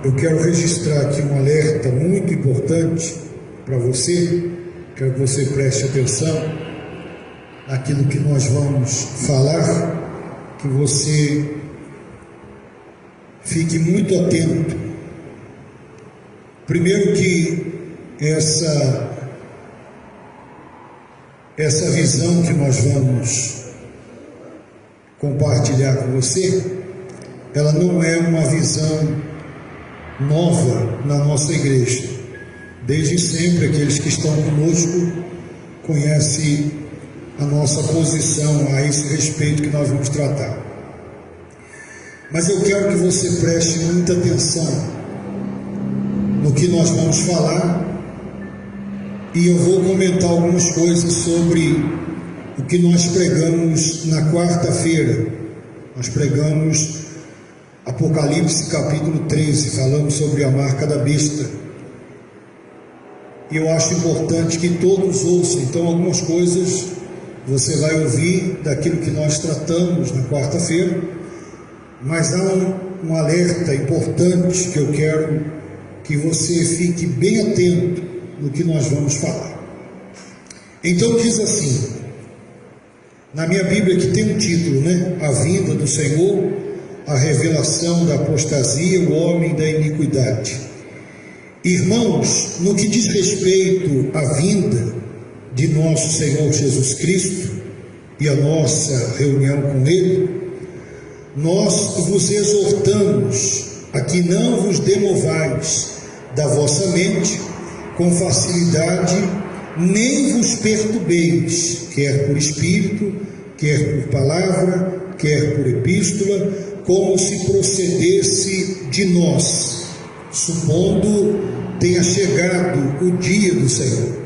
Eu quero registrar aqui um alerta muito importante para você. Quero que você preste atenção naquilo que nós vamos falar, que você fique muito atento. Primeiro que essa visão que nós vamos compartilhar com você, ela não é uma visão nova na nossa igreja. Desde sempre, aqueles que estão conosco conhecem a nossa posição a esse respeito que nós vamos tratar. Mas eu quero que você preste muita atenção no que nós vamos falar, e eu vou comentar algumas coisas sobre o que nós pregamos na quarta-feira. Nós pregamos Apocalipse capítulo 13, falamos sobre a marca da besta. E eu acho importante que todos ouçam. Então, algumas coisas você vai ouvir daquilo que nós tratamos na quarta-feira, mas há um alerta importante que eu quero que você fique bem atento no que nós vamos falar. Então diz assim, na minha Bíblia que tem um título, A vinda do Senhor, a revelação da apostasia, o homem da iniquidade. Irmãos, no que diz respeito à vinda de nosso Senhor Jesus Cristo e a nossa reunião com Ele, nós vos exortamos a que não vos demovais da vossa mente com facilidade, nem vos perturbeis, quer por espírito, quer por palavra, quer por epístola, como se procedesse de nós, supondo tenha chegado o dia do Senhor.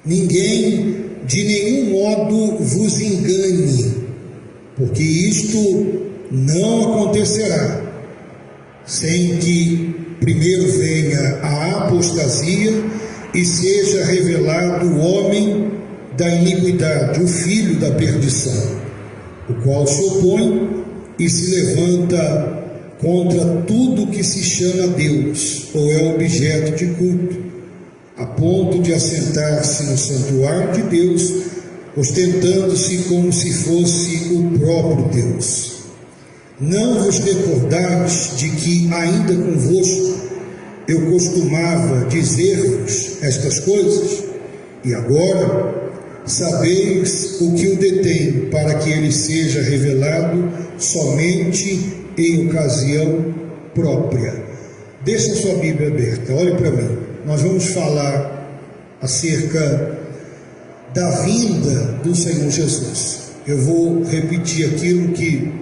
Ninguém de nenhum modo vos engane, porque isto não acontecerá sem que primeiro venha a apostasia e seja revelado o homem da iniquidade, o filho da perdição, o qual se opõe e se levanta contra tudo que se chama Deus ou é objeto de culto, a ponto de assentar-se no santuário de Deus, ostentando-se como se fosse o próprio Deus. Não vos recordais de que ainda convosco eu costumava dizer-vos estas coisas? E agora sabeis o que o detém, para que ele seja revelado somente em ocasião própria. Deixa a sua Bíblia aberta, olhe para mim. Nós vamos falar acerca da vinda do Senhor Jesus. Eu vou repetir aquilo que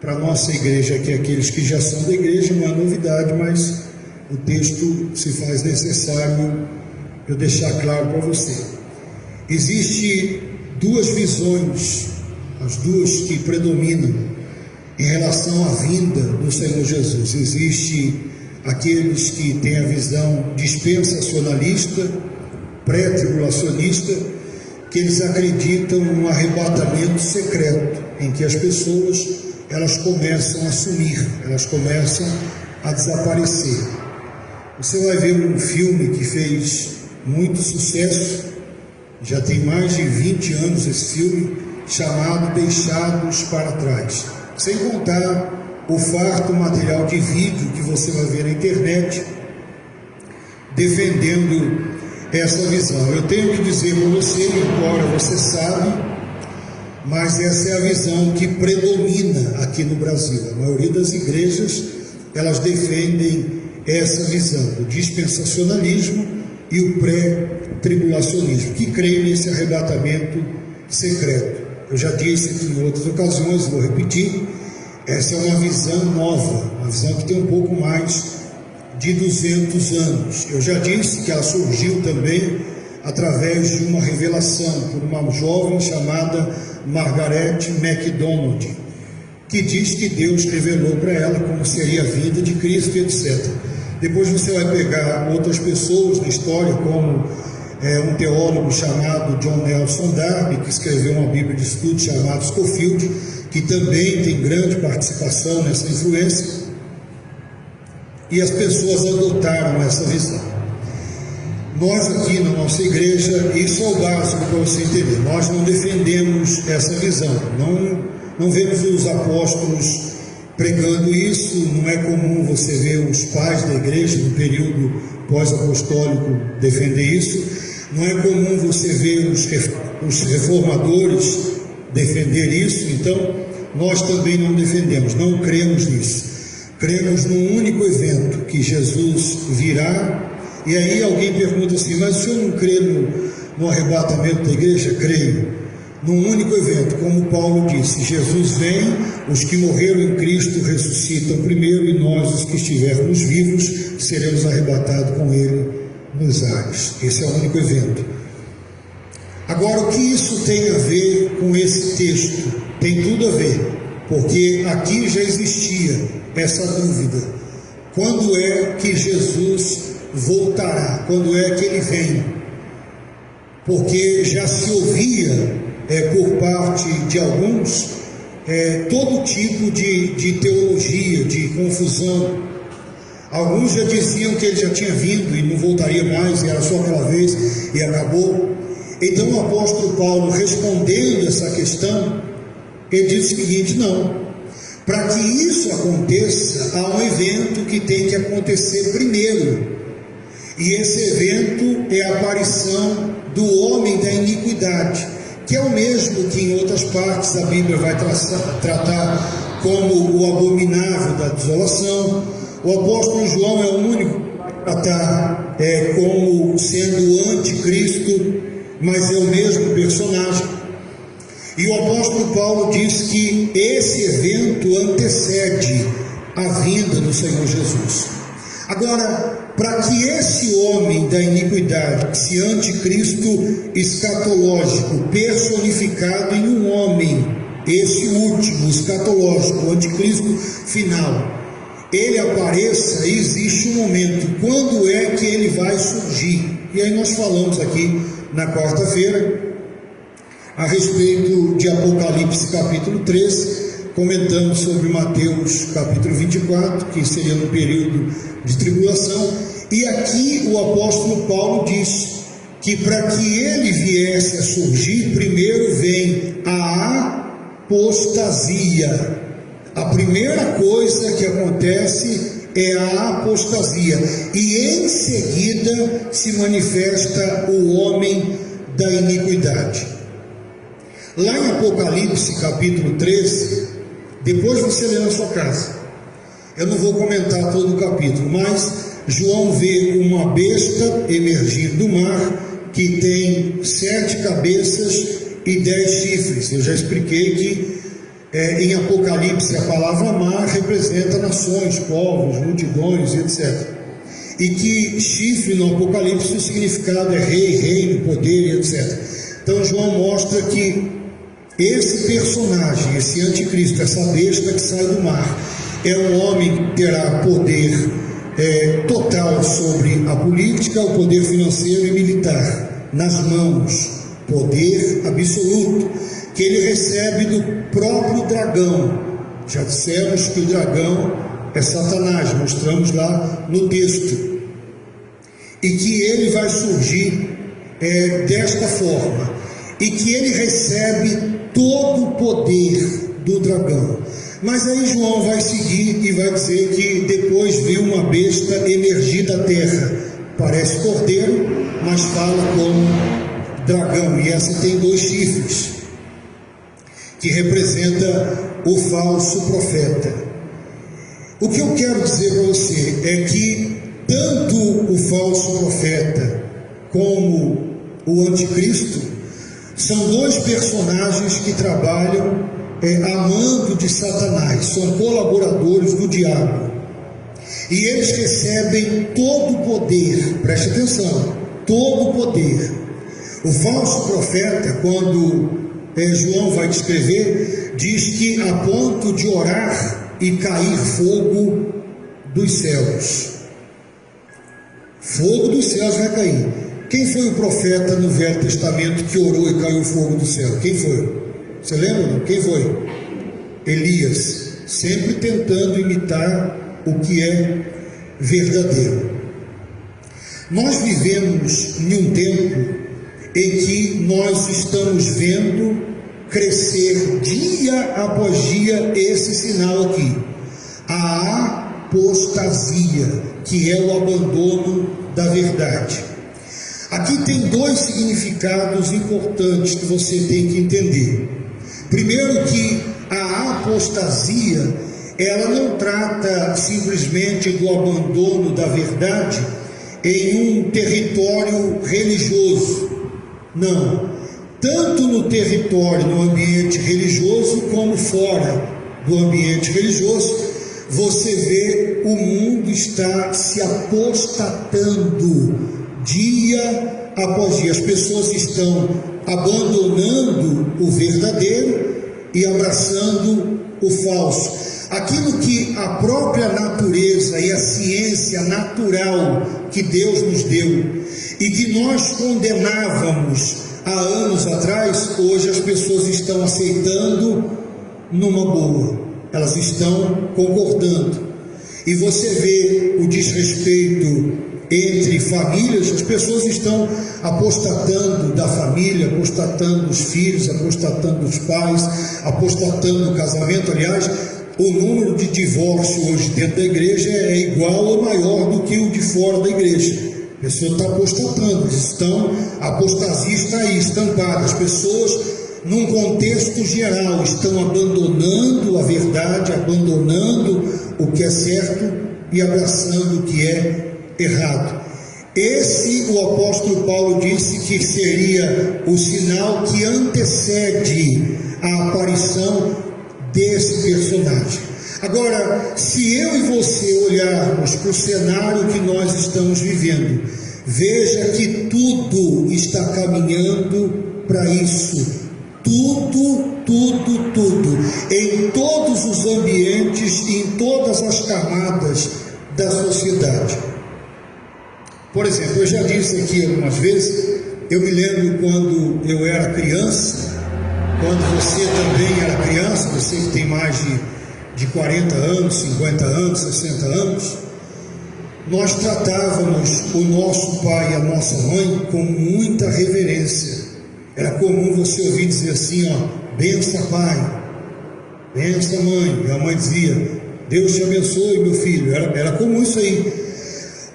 para a nossa igreja, que é aqueles que já são da igreja, não é novidade, mas o texto se faz necessário eu deixar claro para você. Existem duas visões, as duas que predominam em relação à vinda do Senhor Jesus. Existe aqueles que têm a visão dispensacionalista, pré-tribulacionista, que eles acreditam num arrebatamento secreto, em que as pessoas elas começam a sumir, elas começam a desaparecer. Você vai ver um filme que fez muito sucesso, já tem mais de 20 anos esse filme, chamado Deixados para Trás. Sem contar o farto material de vídeo que você vai ver na internet, defendendo essa visão. Eu tenho que dizer para você, embora você sabe, mas essa é a visão que predomina aqui no Brasil. A maioria das igrejas, elas defendem essa visão do dispensacionalismo e o pré-tribulacionismo, que creem nesse arrebatamento secreto. Eu já disse aqui em outras ocasiões, vou repetir, essa é uma visão nova, uma visão que tem um pouco mais de 200 anos. Eu já disse que ela surgiu também através de uma revelação por uma jovem chamada Margaret MacDonald, que diz que Deus revelou para ela como seria a vida de Cristo, etc. Depois você vai pegar outras pessoas na história, como um teólogo chamado John Nelson Darby, que escreveu uma Bíblia de estudo chamada Scofield, que também tem grande participação nessa influência. e as pessoas adotaram essa visão. Nós aqui na nossa igreja, isso é o básico para você entender, nós não defendemos essa visão, não vemos os apóstolos pregando isso, não é comum você ver os pais da igreja no período pós-apostólico defender isso, não é comum você ver os reformadores defender isso, então nós também não defendemos, não cremos nisso. Cremos num único evento, que Jesus virá. E aí alguém pergunta assim, mas o senhor não crê no arrebatamento da igreja? Creio. Num único evento, como Paulo disse, Jesus vem, os que morreram em Cristo ressuscitam primeiro, e nós, os que estivermos vivos, seremos arrebatados com Ele nos ares. Esse é o único evento. Agora, o que isso tem a ver com esse texto? Tem tudo a ver, porque aqui já existia essa dúvida. Quando é que Jesus voltará? Quando é que Ele vem? Porque já se ouvia por parte de alguns todo tipo de teologia, de confusão. Alguns já diziam que Ele já tinha vindo e não voltaria mais, e era só aquela vez e acabou. Então o apóstolo Paulo, respondendo essa questão, ele diz o seguinte: não, para que isso aconteça, há um evento que tem que acontecer primeiro, e esse evento é a aparição do homem da iniquidade, que é o mesmo que em outras partes a Bíblia vai tratar como o abominável da desolação. O apóstolo João é o único a tratar como sendo o anticristo, mas é o mesmo personagem. E o apóstolo Paulo diz que esse evento antecede a vinda do Senhor Jesus. Agora, para que esse homem da iniquidade, esse anticristo escatológico, personificado em um homem, esse último, escatológico, o anticristo final, ele apareça, existe um momento. Quando é que ele vai surgir? E aí nós falamos aqui na quarta-feira a respeito de Apocalipse capítulo 13, comentando sobre Mateus capítulo 24, que seria no período de tribulação. E aqui o apóstolo Paulo diz que para que ele viesse a surgir, primeiro vem a apostasia. A primeira coisa que acontece é a apostasia, e em seguida se manifesta o homem da iniquidade. Lá em Apocalipse capítulo 13, depois você lê na sua casa, eu não vou comentar todo o capítulo, mas João vê uma besta emergir do mar, que tem 7 cabeças e 10 chifres. Eu já expliquei que em Apocalipse a palavra mar representa nações, povos, multidões, etc. E que chifre no Apocalipse o significado é rei, reino, poder, etc. Então João mostra que esse personagem, esse anticristo, essa besta que sai do mar, é um homem que terá poder total sobre a política, o poder financeiro e militar nas mãos, poder absoluto, que ele recebe do próprio dragão. Já dissemos que o dragão é Satanás, mostramos lá no texto, e que ele vai surgir desta forma, e que ele recebe todo o poder do dragão. Mas aí João vai seguir e vai dizer que depois viu uma besta emergir da terra, parece cordeiro, mas fala como dragão, e essa tem 2 chifres, que representa o falso profeta. O que eu quero dizer para você é que tanto o falso profeta como o anticristo são 2 personagens que trabalham amando de Satanás, são colaboradores do diabo, e eles recebem todo o poder. Preste atenção, todo o poder. O falso profeta, quando João vai descrever, diz que a ponto de orar e cair fogo dos céus. Fogo dos céus vai cair. Quem foi o profeta no Velho Testamento que orou e caiu fogo do céu? Quem foi? Você lembra? Quem foi? Elias, sempre tentando imitar o que é verdadeiro. Nós vivemos em um tempo em que nós estamos vendo crescer dia após dia esse sinal aqui, a apostasia, que é o abandono da verdade. Aqui tem dois significados importantes que você tem que entender. Primeiro, que a apostasia, ela não trata simplesmente do abandono da verdade em um território religioso. Não, tanto no território, no ambiente religioso, como fora do ambiente religioso, você vê o mundo está se apostatando dia após dia. As pessoas estão abandonando o verdadeiro e abraçando o falso. Aquilo que a própria natureza e a ciência natural que Deus nos deu e que nós condenávamos há anos atrás, hoje as pessoas estão aceitando numa boa, elas estão concordando. E você vê o desrespeito entre famílias, as pessoas estão apostatando da família, apostatando dos filhos, apostatando dos pais, apostatando do casamento. Aliás, o número de divórcio hoje dentro da igreja é igual ou maior do que o de fora da igreja. A pessoa está apostatando, a apostasia está aí, estampada. As pessoas, num contexto geral, estão abandonando a verdade, abandonando o que é certo e abraçando o que é errado. Esse, o apóstolo Paulo disse que seria o sinal que antecede a aparição desse personagem. Agora, se eu e você olharmos para o cenário que nós estamos vivendo, veja que tudo está caminhando para isso. Tudo, em todos os ambientes, em todas as camadas da sociedade. Por exemplo, eu já disse aqui algumas vezes, eu me lembro quando eu era criança, quando você também era criança, você que tem mais de 40 anos, 50 anos, 60 anos, nós tratávamos o nosso pai e a nossa mãe com muita reverência. Era comum você ouvir dizer assim, benção pai, benção mãe, e a mãe dizia, Deus te abençoe meu filho, era comum isso aí.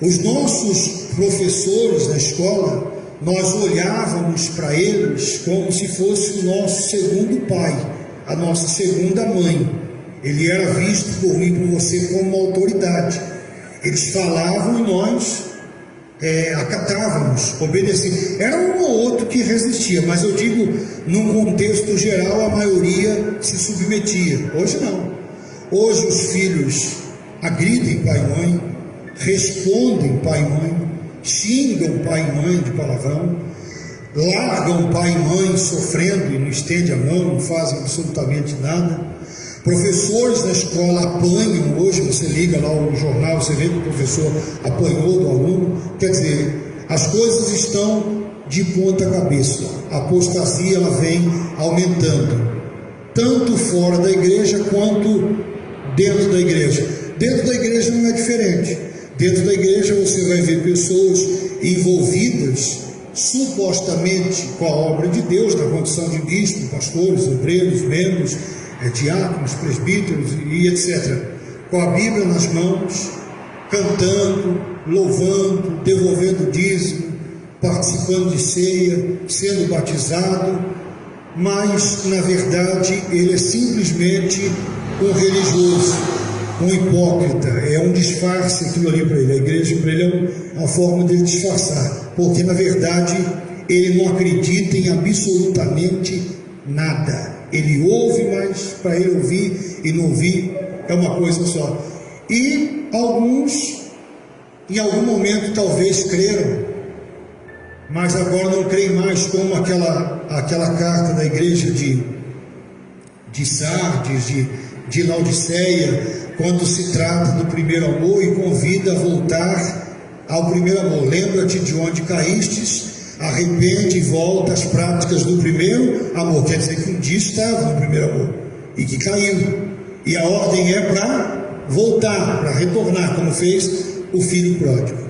Os nossos professores na escola, nós olhávamos para eles como se fosse o nosso segundo pai, a nossa segunda mãe. Ele era visto por mim, por você, como uma autoridade. Eles falavam e nós acatávamos, obedecíamos. Era um ou outro que resistia, mas eu digo, num contexto geral, a maioria se submetia. Hoje não. Hoje os filhos agridem pai e mãe, respondem pai e mãe, xingam pai e mãe de palavrão, largam pai e mãe sofrendo e não estende a mão, não fazem absolutamente nada. Professores na escola apanham. Hoje você liga lá o jornal, você vê que o professor apanhou do aluno. Quer dizer, as coisas estão de ponta cabeça. A apostasia ela vem aumentando, tanto fora da igreja quanto dentro da igreja. Dentro da igreja não é diferente. Dentro da igreja você vai ver pessoas envolvidas supostamente com a obra de Deus, na condição de bispo, pastores, obreiros, membros, diáconos, presbíteros e etc. Com a Bíblia nas mãos, cantando, louvando, devolvendo dízimo, participando de ceia, sendo batizado, mas na verdade ele é simplesmente um religioso, um hipócrita, é um disfarce aquilo ali para ele. A igreja para ele é uma forma dele disfarçar, porque na verdade ele não acredita em absolutamente nada. Ele ouve, mas para ele ouvir e não ouvir é uma coisa só. E alguns, em algum momento, talvez creram, mas agora não creem mais, como aquela carta da igreja de Sardes, de Laodiceia, quando se trata do primeiro amor e convida a voltar ao primeiro amor. Lembra-te de onde caístes, arrepende e volta às práticas do primeiro amor. Quer dizer que um dia estava no primeiro amor e que caiu, e a ordem é para voltar, para retornar, como fez o filho pródigo.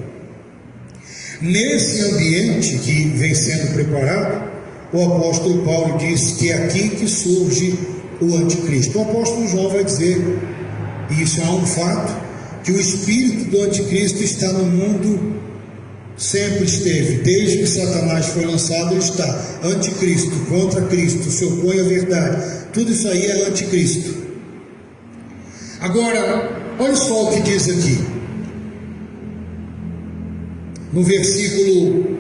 Nesse ambiente que vem sendo preparado, o apóstolo Paulo diz que é aqui que surge o anticristo. O apóstolo João vai dizer, e isso é um fato, que o espírito do anticristo está no mundo, sempre esteve, desde que Satanás foi lançado, ele está. Anticristo, contra Cristo, se opõe à verdade, tudo isso aí é anticristo. Agora, olha só o que diz aqui, no versículo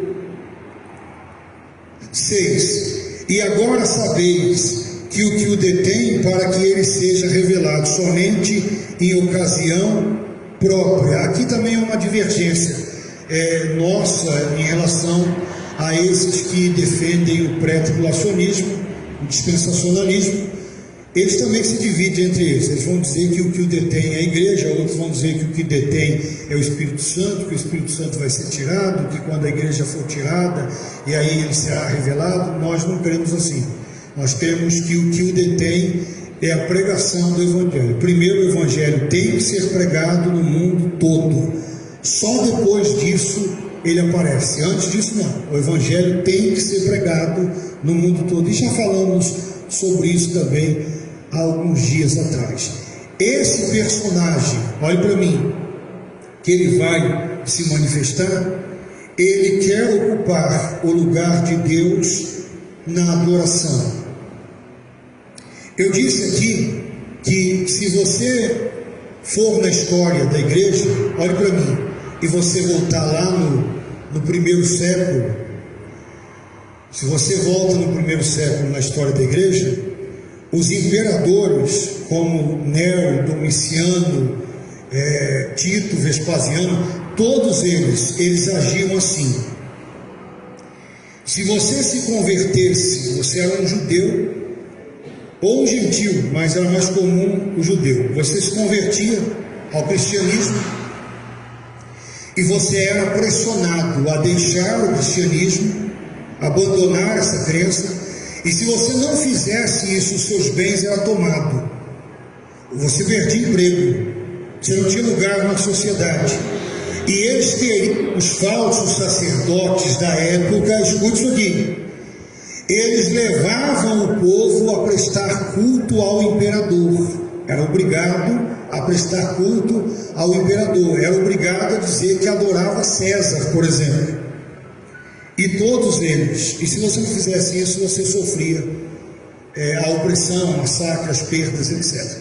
6: e agora sabeis que o detém para que ele seja revelado somente em ocasião própria. Aqui também é uma divergência nossa em relação a esses que defendem o pré-tribulacionismo, o dispensacionalismo. Eles também se dividem entre eles. Eles vão dizer que o detém é a igreja, outros vão dizer que o que detém é o Espírito Santo, que o Espírito Santo vai ser tirado, que quando a igreja for tirada, e aí ele será revelado. Nós não cremos assim. Nós cremos que o detém é a pregação do Evangelho. Primeiro, o Evangelho tem que ser pregado no mundo todo. Só depois disso ele aparece. Antes disso, não. O Evangelho tem que ser pregado no mundo todo. E já falamos sobre isso também há alguns dias atrás. Esse personagem, olhe para mim, que ele vai se manifestar, ele quer ocupar o lugar de Deus na adoração. Eu disse aqui que se você for na história da igreja, olhe para mim, e você voltar lá no primeiro século, se você volta no primeiro século na história da igreja, os imperadores como Nero, Domiciano, Tito, Vespasiano, todos eles agiam assim. Se você se convertesse, você era um judeu ou um gentil, mas era mais comum o judeu. Você se convertia ao cristianismo e você era pressionado a deixar o cristianismo, abandonar essa crença, e se você não fizesse isso, os seus bens eram tomados. Você perdia emprego, você não tinha lugar na sociedade. E eles teriam, os falsos sacerdotes da época, escute isso aqui, eles levavam o povo a prestar culto ao imperador. Era obrigado a prestar culto ao imperador. Era obrigado a dizer que adorava César, por exemplo. E todos eles, e se você não fizesse isso, você sofria a opressão, massacre, as perdas, etc.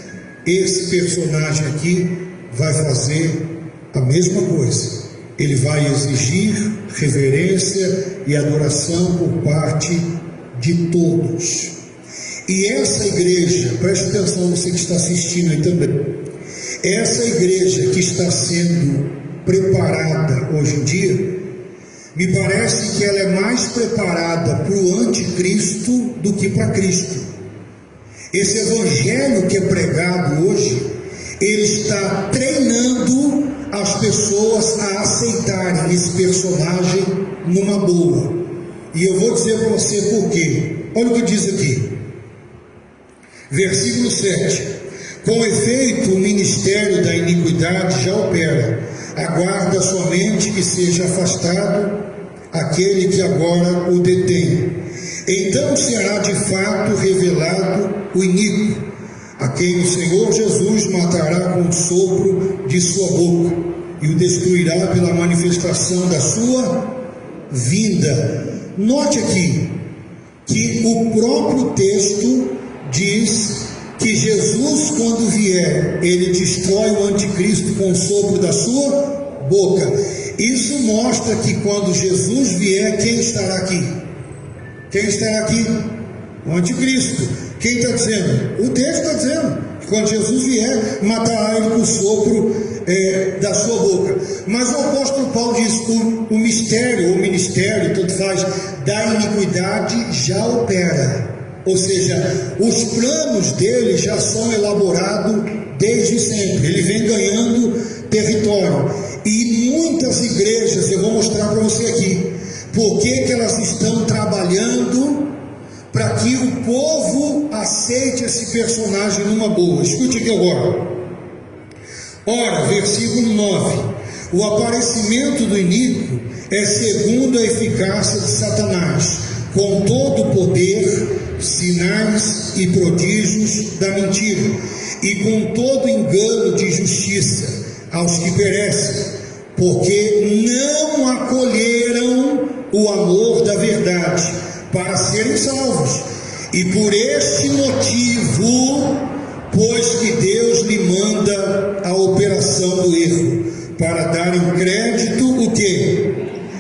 Esse personagem aqui vai fazer a mesma coisa. Ele vai exigir reverência e adoração por parte de todos. E essa igreja, preste atenção você que está assistindo aí também, essa igreja que está sendo preparada hoje em dia, me parece que ela é mais preparada para o anticristo do que para Cristo. Esse evangelho que é pregado hoje, ele está treinando as pessoas a aceitarem esse personagem numa boa. E eu vou dizer para você por quê. Olha o que diz aqui, versículo 7: com efeito o ministério da iniquidade já opera, aguarda somente que seja afastado aquele que agora o detém. Então será de fato revelado o iníquo, a quem o Senhor Jesus matará com o sopro de sua boca, e o destruirá pela manifestação da sua vinda. Note aqui que o próprio texto diz que Jesus, quando vier, ele destrói o anticristo com o sopro da sua boca. Isso mostra que quando Jesus vier, quem estará aqui? Quem estará aqui? O anticristo. Quem está dizendo? O texto está dizendo que quando Jesus vier, matará ele com o sopro da sua boca. Mas o apóstolo Paulo diz: o mistério, ou ministério, tanto faz, da iniquidade já opera. Ou seja, os planos dele já são elaborados desde sempre. Ele vem ganhando território. E muitas igrejas, eu vou mostrar para você aqui, porque que elas estão trabalhando para que o povo aceite esse personagem numa boa. Escute aqui agora. Ora, versículo 9: o aparecimento do iníquo é segundo a eficácia de Satanás, com todo o poder, sinais e prodígios da mentira, e com todo engano de justiça aos que perecem, porque não acolheram o amor da verdade para serem salvos. E por este motivo, pois que Deus lhe manda a operação do erro, para dar em crédito o quê?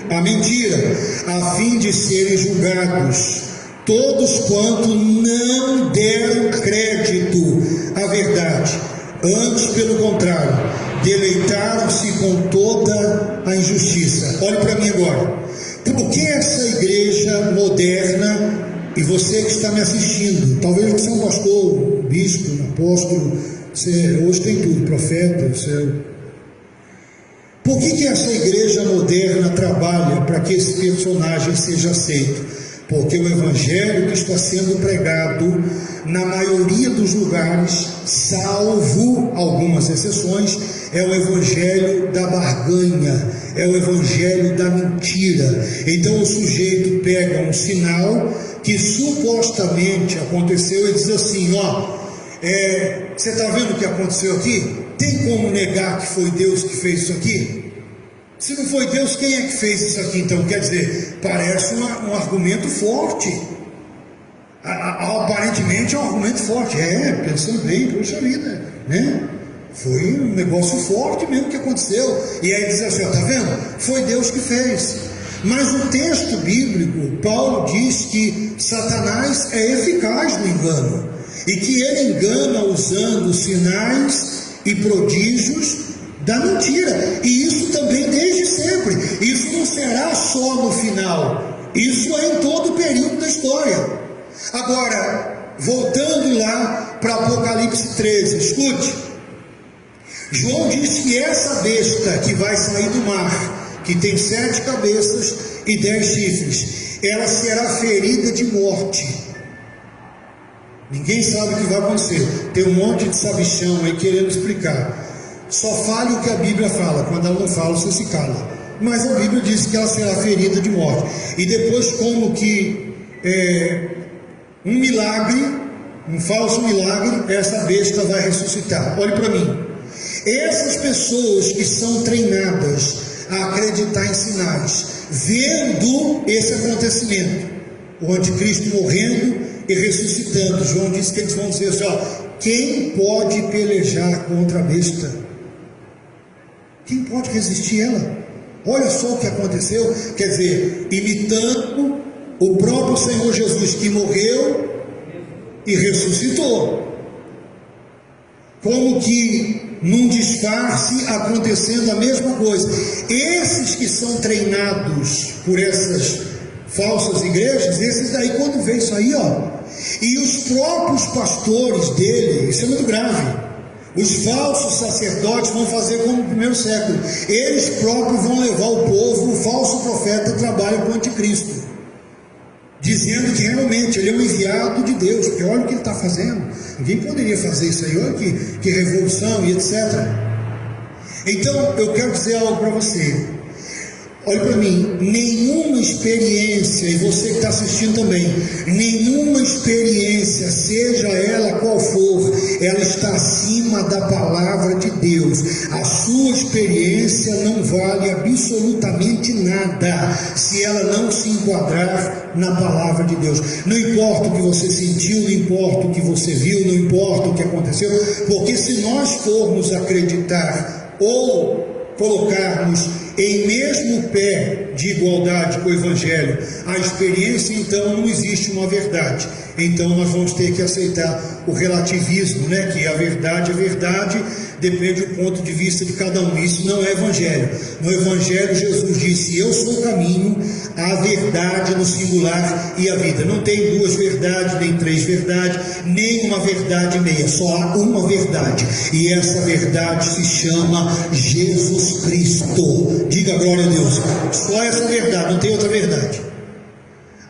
A mentira, a fim de serem julgados todos quanto não deram crédito à verdade, antes, pelo contrário, deleitaram-se com toda a injustiça. Olhe para mim agora. Por que essa igreja moderna, e você que está me assistindo, talvez você é um pastor, bispo, um apóstolo, você, hoje tem tudo, profeta, por que essa igreja moderna trabalha para que esse personagem seja aceito? Porque o evangelho que está sendo pregado na maioria dos lugares, salvo algumas exceções, é o evangelho da barganha, é o evangelho da mentira. Então o sujeito pega um sinal que supostamente aconteceu e diz assim: você está vendo o que aconteceu aqui? Tem como negar que foi Deus que fez isso aqui? Se não foi Deus, quem é que fez isso aqui? Então, quer dizer, parece um argumento forte. Aparentemente é um argumento forte. Pensando bem, puxa vida, né? Foi um negócio forte mesmo que aconteceu. E aí diz assim: está vendo? Foi Deus que fez. Mas no texto bíblico, Paulo diz que Satanás é eficaz no engano, e que ele engana usando sinais e prodígios da mentira, e isso também desde sempre. Isso não será só no final, isso é em todo o período da história. Agora, voltando lá para Apocalipse 13, escute. João diz que essa besta que vai sair do mar, que tem 7 cabeças e 10 chifres, ela será ferida de morte. Ninguém sabe o que vai acontecer. Tem um monte de sabichão aí querendo explicar. Só fale o que a Bíblia fala. Quando ela não fala, você se cala. Mas a Bíblia diz que ela será ferida de morte. E depois, como que um milagre, um falso milagre, essa besta vai ressuscitar. Olhe para mim. Essas pessoas que são treinadas a acreditar em sinais, vendo esse acontecimento, o anticristo morrendo e ressuscitando, João disse que eles vão dizer assim: quem pode pelejar contra a besta? Quem pode resistir ela? Olha só o que aconteceu. Quer dizer, imitando o próprio Senhor Jesus, que morreu e ressuscitou, como que num disfarce acontecendo a mesma coisa. Esses que são treinados por essas falsas igrejas, esses daí, quando vê isso aí, e os próprios pastores dele, isso é muito grave, os falsos sacerdotes vão fazer como no primeiro século, eles próprios vão levar o povo, o falso profeta trabalha com o anticristo, dizendo que realmente ele é um enviado de Deus, porque olha o que ele está fazendo, ninguém poderia fazer isso aí, olha que revolução e etc. Então eu quero dizer algo para você. Olha para mim, nenhuma experiência, e você que está assistindo também, nenhuma experiência, seja ela qual for, ela está acima da palavra de Deus. A sua experiência não vale absolutamente nada se ela não se enquadrar na palavra de Deus. Não importa o que você sentiu, não importa o que você viu, não importa o que aconteceu, porque se nós formos acreditar ou colocarmos em mesmo pé de igualdade com o Evangelho a experiência, então não existe uma verdade. Então nós vamos ter que aceitar o relativismo, né? Que a verdade depende do ponto de vista de cada um. Isso não é Evangelho. No Evangelho Jesus disse: eu sou o caminho, a verdade no singular e a vida. Não tem 2 verdades, nem 3 verdades, nem uma verdade meia, só há uma verdade, e essa verdade se chama Jesus Cristo. Diga glória a Deus. Só essa verdade, não tem outra verdade.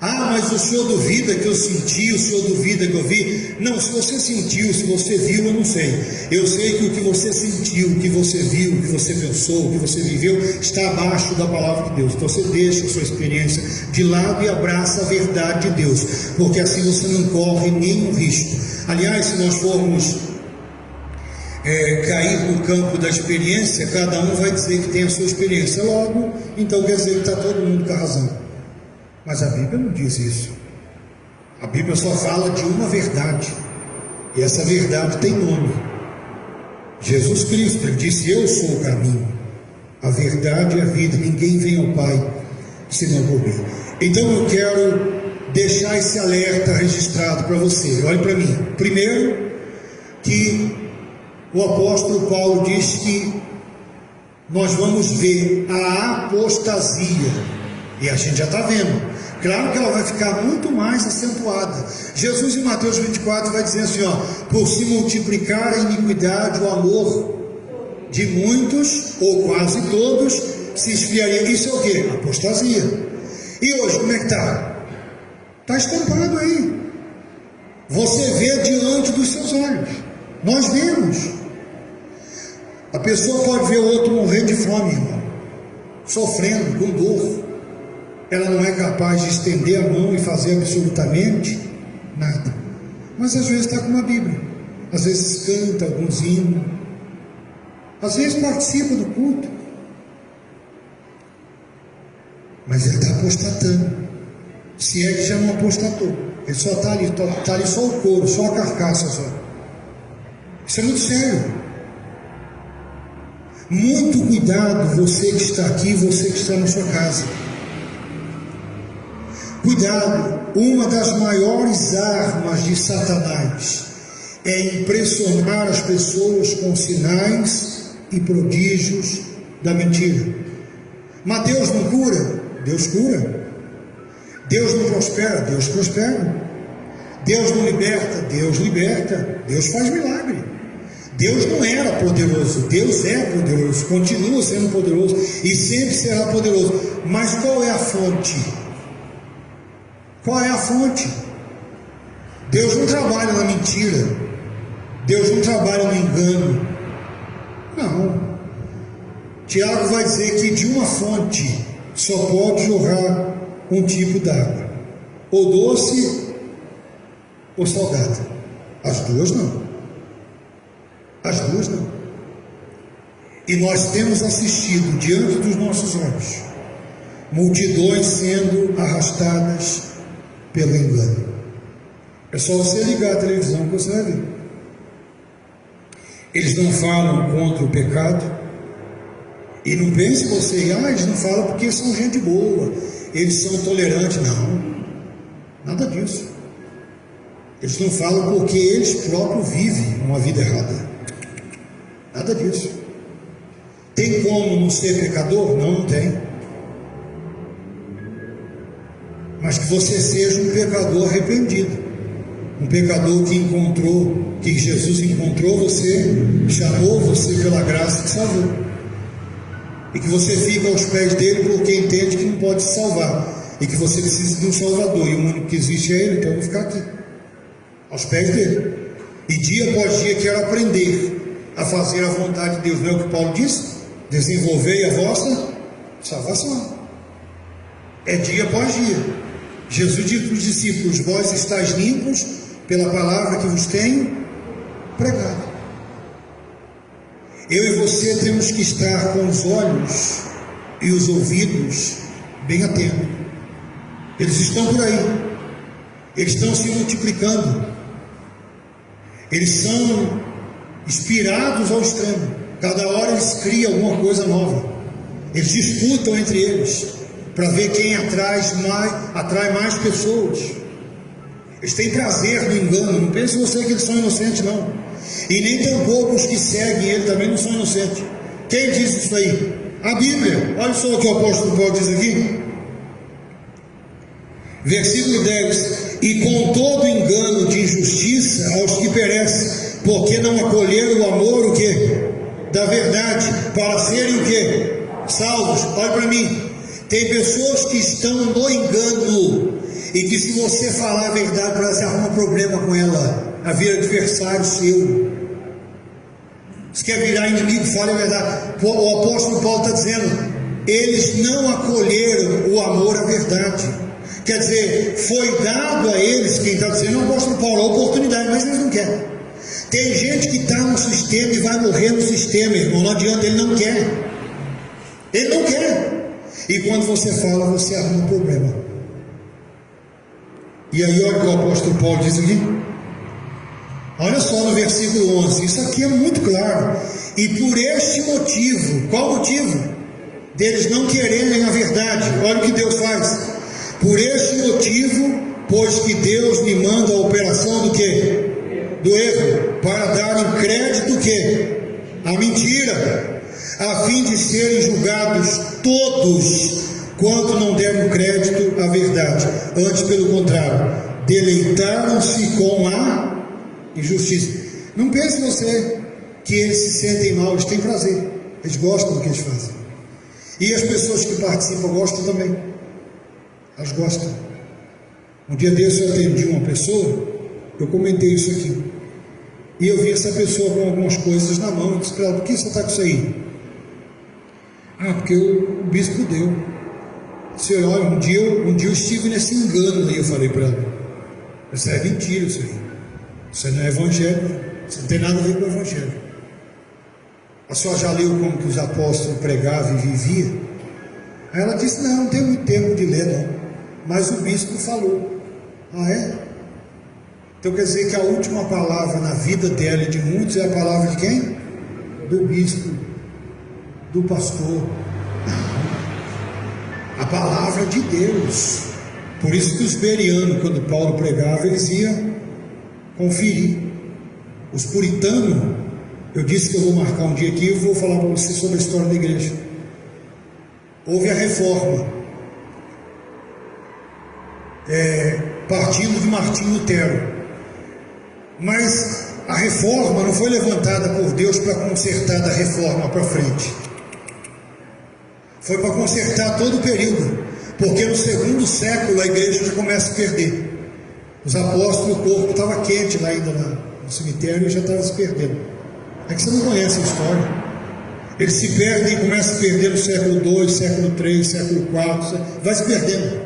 Ah, mas o senhor duvida que eu senti, o senhor duvida que eu vi? Não, se você sentiu, se você viu, eu não sei. Eu sei que o que você sentiu, o que você viu, o que você pensou, o que você viveu, está abaixo da palavra de Deus. Então você deixa a sua experiência de lado e abraça a verdade de Deus, porque assim você não corre nenhum risco. Aliás, se nós formos cair no campo da experiência, cada um vai dizer que tem a sua experiência. Logo, então quer dizer que está todo mundo com a razão. Mas a Bíblia não diz isso. A Bíblia só fala de uma verdade, e essa verdade tem nome: Jesus Cristo. Ele disse: eu sou o caminho, a verdade e a vida, ninguém vem ao Pai senão por mim. Então eu quero deixar esse alerta registrado para você. Olhe para mim. Primeiro, que o apóstolo Paulo diz que nós vamos ver a apostasia, e a gente já está vendo. Claro que ela vai ficar muito mais acentuada. Jesus, em Mateus 24, vai dizer assim: ó, por se multiplicar a iniquidade, o amor de muitos, ou quase todos, se esfriaria. Isso é o quê? Apostasia. E hoje, como é que está? Está estampado aí. Você vê diante dos seus olhos. Nós vemos. A pessoa pode ver o outro morrer de fome, irmão, sofrendo, com dor. Ela não é capaz de estender a mão e fazer absolutamente nada. Mas às vezes está com uma Bíblia, às vezes canta alguns hinos, às vezes participa do culto, mas ele está apostatando. Se é que já não apostatou, ele só está ali só o couro, só a carcaça só. Isso é muito sério. Muito cuidado, você que está aqui, você que está na sua casa. Cuidado, uma das maiores armas de Satanás é impressionar as pessoas com sinais e prodígios da mentira. Mas Deus não cura? Deus cura. Deus não prospera? Deus prospera. Deus não liberta? Deus liberta. Deus faz milagre. Deus não era poderoso, Deus é poderoso, continua sendo poderoso e sempre será poderoso. Mas qual é a fonte? Qual é a fonte? Deus não trabalha na mentira, Deus não trabalha no engano. Não. Tiago vai dizer que de uma fonte só pode jorrar um tipo d'água, ou doce ou salgada. As duas não. As duas não. E nós temos assistido diante dos nossos olhos multidões sendo arrastadas pelo engano. É só você ligar a televisão que você vai ver. Eles não falam contra o pecado. E não pense você, eles não falam porque são gente boa, eles são tolerantes. Não, nada disso. Eles não falam porque eles próprios vivem uma vida errada. Nada disso. Tem como não ser pecador? Não, não tem. Mas que você seja um pecador arrependido, um pecador que encontrou, que Jesus encontrou você, chamou você pela graça que salvou, e que você fica aos pés dele porque entende que não pode se salvar, e que você precisa de um Salvador, e o único que existe é ele. Então eu vou ficar aqui, aos pés dele, e dia após dia quero aprender a fazer a vontade de Deus. Não é o que Paulo disse? Desenvolvei a vossa salvação. É dia após dia. Jesus disse para os discípulos: vós estáis limpos pela palavra que vos tenho pregado. Eu e você temos que estar com os olhos e os ouvidos bem atentos. Eles estão por aí, eles estão se multiplicando, eles são inspirados ao extremo. Cada hora eles criam alguma coisa nova, eles disputam entre eles para ver quem atrai mais pessoas. Eles têm prazer no engano. Não pense você que eles são inocentes, não. E nem tampouco os que seguem ele também não são inocentes. Quem diz isso aí? A Bíblia. Olha só o que o apóstolo Paulo diz aqui. Versículo 10: e com todo engano de injustiça aos que perecem, porque não acolheram o amor, o quê? Da verdade, para serem o quê? Salvos. Olha para mim. Tem pessoas que estão no engano, e que se você falar a verdade para ela, você arruma problema com ela, a vira adversário seu. Se quer virar inimigo, fale a verdade. O apóstolo Paulo está dizendo, eles não acolheram o amor à verdade. Quer dizer, foi dado a eles, quem está dizendo é o apóstolo Paulo, a oportunidade, mas eles não querem. Tem gente que está no sistema e vai morrer no sistema, irmão, não adianta, ele não quer. Ele não quer. E quando você fala, você arruma um problema. E aí olha o que o apóstolo Paulo diz aqui. Olha só no versículo 11, isso aqui é muito claro. E por este motivo, qual motivo? Deles não quererem a verdade. Olha o que Deus faz. Por este motivo, pois que Deus me manda a operação do quê? Do erro, para darem crédito o quê? A mentira, a fim de serem julgados todos quanto não deram crédito à verdade. Antes, pelo contrário, deleitaram-se com a injustiça. Não pense você que eles se sentem mal, eles têm prazer, eles gostam do que eles fazem. E as pessoas que participam gostam também. Elas gostam. Um dia desse eu atendi uma pessoa, eu comentei isso aqui, e eu vi essa pessoa com algumas coisas na mão. Eu disse para ela, por que você está com isso aí? Ah, porque o bispo deu. Disse, olha, um dia eu estive nesse engano aí. Eu falei para ela, isso é mentira isso aí. Isso não é evangelho, isso não tem nada a ver com o evangelho. A senhora já leu como que os apóstolos pregavam e viviam? Aí ela disse, não tem muito tempo de ler não, mas o bispo falou. Ah, é? Então quer dizer que a última palavra na vida dela e de muitos é a palavra de quem? Do bispo, do pastor. Não. A palavra de Deus. Por isso que os bereanos, quando Paulo pregava, eles iam conferir. Os puritanos, eu disse que eu vou marcar um dia aqui e vou falar para vocês sobre a história da igreja. Houve a reforma, partindo de Martinho Lutero. Mas a reforma não foi levantada por Deus para consertar da reforma para frente. Foi para consertar todo o período. Porque no segundo século a igreja já começa a perder. Os apóstolos, o corpo estava quente lá ainda no cemitério e já estava se perdendo. É que você não conhece a história. Eles se perdem e começam a perder no século II, século III, século IV, vai se perdendo.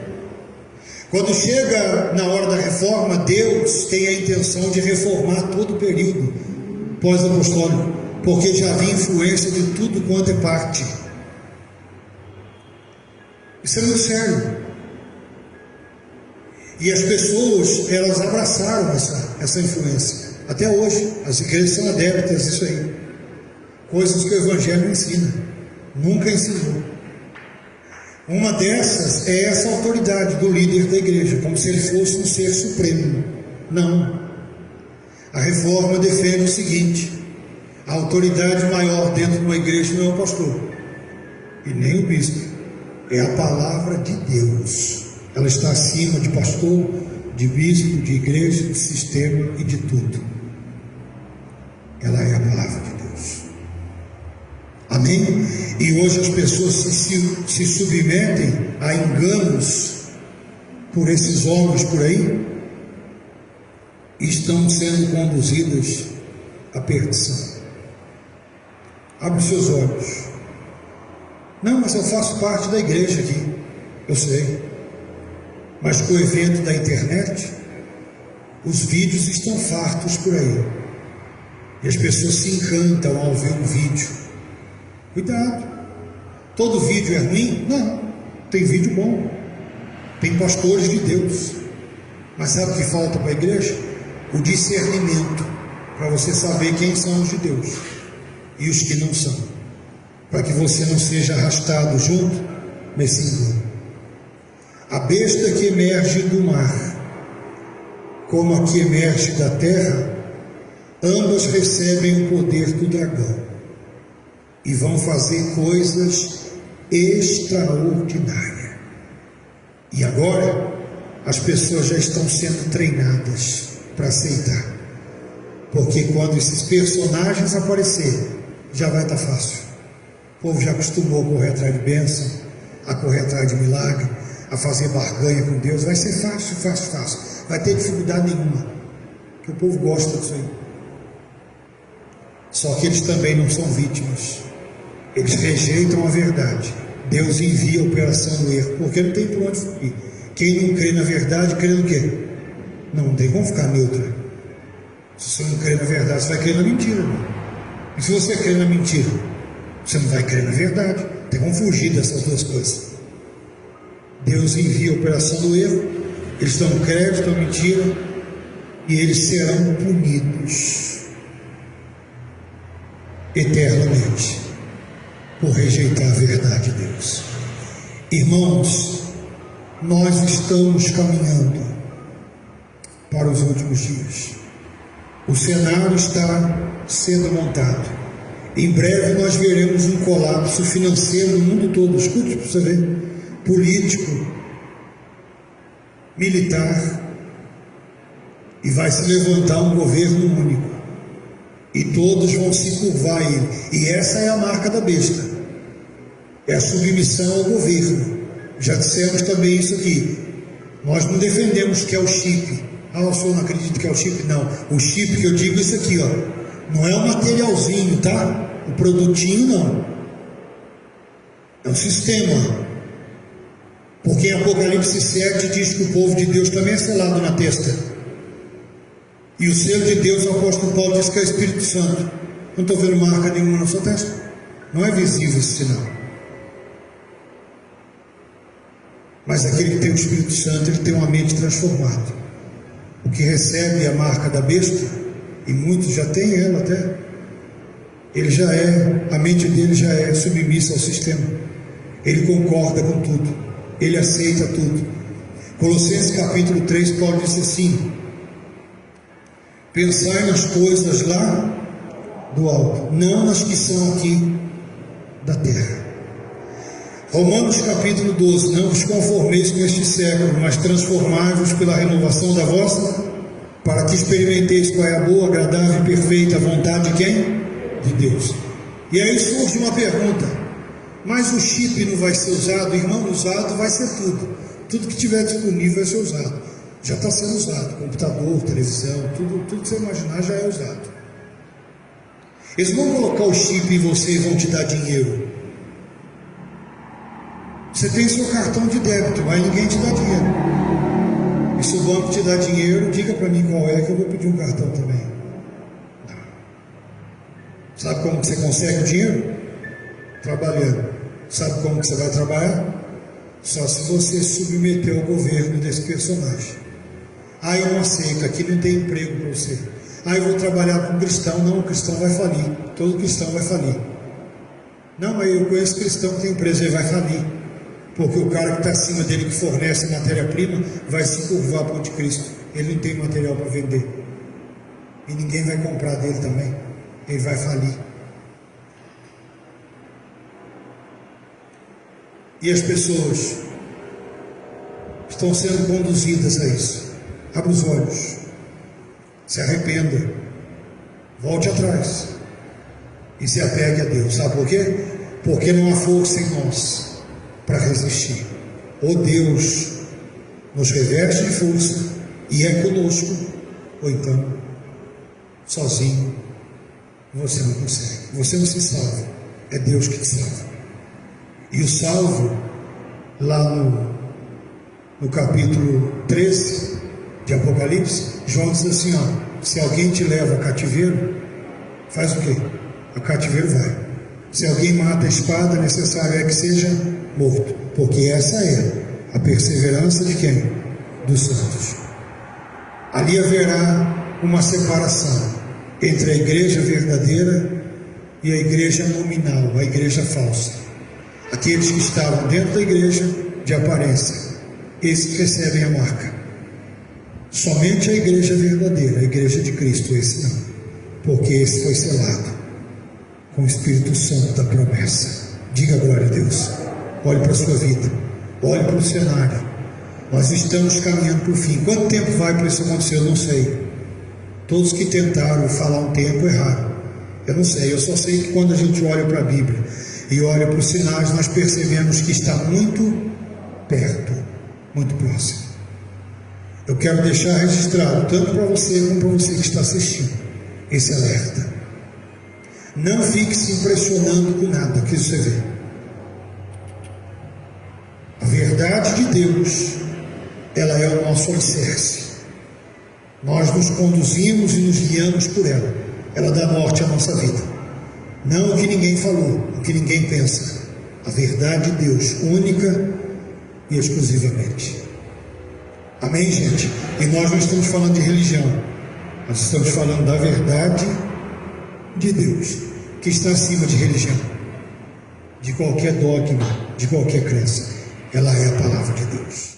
Quando chega na hora da reforma, Deus tem a intenção de reformar todo o período pós-apostólico, porque já havia influência de tudo quanto é parte. Isso é muito sério. E as pessoas, elas abraçaram essa influência. Até hoje, as igrejas são adeptas disso aí. Coisas que o Evangelho não ensina, nunca ensinou. Uma dessas é essa autoridade do líder da igreja, como se ele fosse um ser supremo. Não. A reforma defende o seguinte: a autoridade maior dentro de uma igreja não é o pastor e nem o bispo, é a palavra de Deus. Ela está acima de pastor, de bispo, de igreja, de sistema e de tudo. Ela é a palavra de Deus. Amém? E hoje as pessoas se submetem a enganos por esses homens por aí e estão sendo conduzidas à perdição. Abre os seus olhos. Não, mas eu faço parte da igreja aqui. Eu sei. Mas com o evento da internet, os vídeos estão fartos por aí. E as pessoas se encantam ao ver um vídeo. Cuidado. Todo vídeo é ruim? Não. Tem vídeo bom. Tem pastores de Deus. Mas sabe o que falta para a igreja? O discernimento, para você saber quem são os de Deus e os que não são, para que você não seja arrastado junto nesse engano. A besta que emerge do mar, como a que emerge da terra, ambas recebem o poder do dragão e vão fazer coisas extraordinárias. E agora as pessoas já estão sendo treinadas para aceitar, porque quando esses personagens aparecerem, já vai estar fácil. O povo já acostumou a correr atrás de bênção, a correr atrás de milagre, a fazer barganha com Deus, vai ser fácil, fácil, fácil. Vai ter dificuldade nenhuma, que o povo gosta disso aí. Só que eles também não são vítimas. Eles rejeitam a verdade. Deus envia a operação do erro, porque não tem por onde fugir. Quem não crê na verdade, crê no quê? Não tem como ficar neutro. Se você não crê na verdade, você vai crer na mentira. Não? E se você crê na mentira, você não vai crer na verdade. Tem como fugir dessas duas coisas. Deus envia a operação do erro, eles dão crédito à mentira e eles serão punidos eternamente por rejeitar a verdade de Deus. Irmãos, nós estamos caminhando para os últimos dias. O cenário está sendo montado. Em breve nós veremos um colapso financeiro no mundo todo. Escute para você ver. Político, militar, e vai se levantar um governo único. E todos vão se curvar a ele. E essa é a marca da besta. É a submissão ao governo. Já dissemos também isso aqui. Nós não defendemos que é o chip. Ah, o senhor não acredita que é o chip? Não. O chip que eu digo é isso aqui, ó. Não é o materialzinho, tá? O produtinho não. É um sistema. Porque em Apocalipse 7 diz que o povo de Deus também é selado na testa. E o selo de Deus, o apóstolo Paulo diz que é o Espírito Santo. Não estou vendo marca nenhuma na sua testa. Não é visível esse sinal. Mas aquele que tem o Espírito Santo, ele tem uma mente transformada. O que recebe a marca da besta, e muitos já têm ela até, ele já é, a mente dele já é submissa ao sistema. Ele concorda com tudo. Ele aceita tudo. Colossenses capítulo 3, Paulo disse assim: pensai nas coisas lá do alto, não nas que são aqui da terra. Romanos capítulo 12, não vos conformeis com este século, mas transformai-vos pela renovação da vossa, para que experimenteis qual é a boa, agradável e perfeita vontade de quem? De Deus. E aí surge uma pergunta: mas o chip não vai ser usado? Irmão, usado vai ser tudo. Tudo que tiver disponível vai ser usado. Já está sendo usado. Computador, televisão, tudo que você imaginar já é usado. Eles vão colocar o chip em você e vão te dar dinheiro. Você tem seu cartão de débito, mas ninguém te dá dinheiro. E se o banco te dá dinheiro, diga para mim qual é, que eu vou pedir um cartão também. Não. Sabe como que você consegue dinheiro? Trabalhando. Sabe como que você vai trabalhar? Só se você submeter ao governo desse personagem. Ah, eu não aceito, aqui não tem emprego para você. Ah, eu vou trabalhar com cristão. Não, o cristão vai falir. Todo cristão vai falir. Não, mas eu conheço cristão que tem empresa, ele vai falir. Porque o cara que está acima dele, que fornece matéria-prima, vai se curvar para o anticristo. Ele não tem material para vender. E ninguém vai comprar dele também. Ele vai falir. E as pessoas estão sendo conduzidas a isso. Abra os olhos. Se arrependa. Volte atrás. E se apegue a Deus. Sabe por quê? Porque não há força em nós para resistir. Ou Deus nos reveste de força e é conosco, ou então, sozinho, você não consegue. Você não se salva. É Deus que te salva. E o salvo, lá no capítulo 13 de Apocalipse, João diz assim, ó: se alguém te leva a cativeiro, faz o quê? A cativeiro vai. Se alguém mata a espada, necessário é que seja morto, porque essa é a perseverança de quem? Dos santos. Ali haverá uma separação entre a igreja verdadeira e a igreja nominal, a igreja falsa. Aqueles que estavam dentro da igreja de aparência, esses recebem a marca. Somente a igreja verdadeira, a igreja de Cristo, esse não, porque esse foi selado com o Espírito Santo da promessa. Diga glória a Deus. Olhe para a sua vida, olhe para o cenário. Nós estamos caminhando para o fim. Quanto tempo vai para isso acontecer? Eu não sei. Todos que tentaram falar um tempo erraram. Eu não sei, eu só sei que quando a gente olha para a Bíblia e olha para os sinais, nós percebemos que está muito perto. muito próximo. Eu quero deixar registrado, tanto para você como para você que está assistindo, esse alerta. Não fique se impressionando com nada que você vê. A verdade de Deus, ela é o nosso alicerce. Nós nos conduzimos e nos guiamos por ela. Ela dá norte à nossa vida. Não o que ninguém falou, o que ninguém pensa. A verdade de Deus, única e exclusivamente. Amém, gente? E nós não estamos falando de religião. Nós estamos falando da verdade de Deus, que está acima de religião, de qualquer dogma, de qualquer crença. Ela é a palavra de Deus.